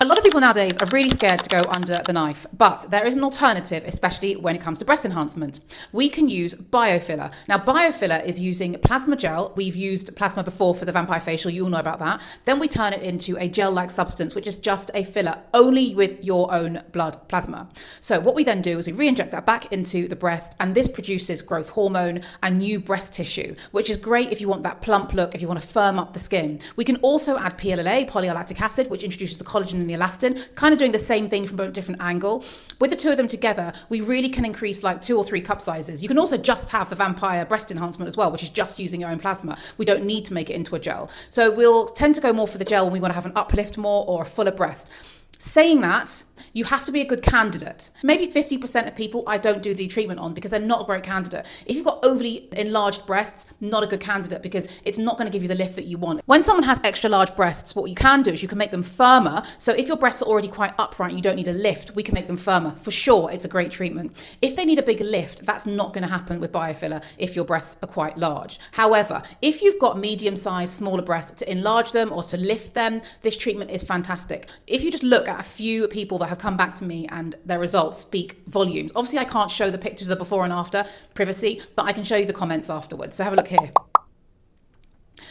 A lot of people nowadays are really scared to go under the knife, but there is an alternative, especially when it comes to breast enhancement. We can use biofiller. Now, biofiller is using plasma gel. We've used plasma before for the vampire facial. You all know about that. Then we turn it into a gel-like substance, which is just a filler, only with your own blood plasma. So what we then do is we re-inject that back into the breast, and this produces growth hormone and new breast tissue, which is great if you want that plump look, if you want to firm up the skin. We can also add PLLA, polylactic acid, which introduces the collagen and the elastin, kind of doing the same thing from a different angle. With the two of them together, we really can increase like 2 or 3 cup sizes. You can also just have the vampire breast enhancement as well, which is just using your own plasma. We don't need to make it into a gel. So we'll tend to go more for the gel when we want to have an uplift more or a fuller breast. Saying that, you have to be a good candidate. Maybe 50% of people I don't do the treatment on because they're not a great candidate. If you've got overly enlarged breasts, not a good candidate because it's not going to give you the lift that you want. When someone has extra large breasts, what you can do is you can make them firmer. So if your breasts are already quite upright and you don't need a lift, we can make them firmer. For sure, it's a great treatment. If they need a big lift, that's not going to happen with biofiller if your breasts are quite large. However, if you've got medium-sized, smaller breasts, to enlarge them or to lift them, this treatment is fantastic. If you just look at a few people that have come back to me and their results speak volumes. Obviously, I can't show the pictures of the before and after, privacy, but I can show you the comments afterwards. So have a look here.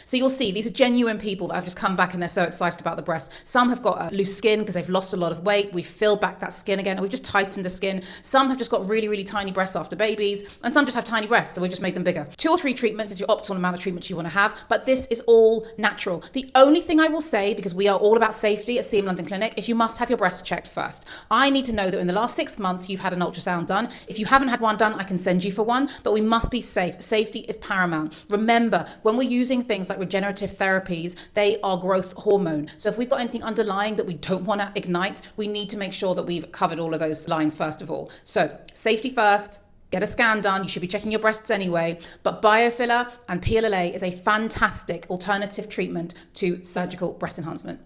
So you'll see these are genuine people that have just come back and they're so excited about the breast. Some have got loose skin because they've lost a lot of weight. We've filled back that skin again. We've just tightened the skin. Some have just got really, really tiny breasts after babies, and some just have tiny breasts, so we just made them bigger. 2 or 3 treatments is your optimal amount of treatment you want to have, but this is all natural. The only thing I will say, because we are all about safety at CM London Clinic, is you must have your breasts checked first. I need to know that in the last 6 months you've had an ultrasound done. If you haven't had one done, I can send you for one, but we must be safe. Safety is paramount. Remember, when we're using things like regenerative therapies, they are growth hormone. So if we've got anything underlying that we don't want to ignite, we need to make sure that we've covered all of those lines first of all. So safety first, get a scan done. You should be checking your breasts anyway, but biofiller and PLLA is a fantastic alternative treatment to surgical breast enhancement.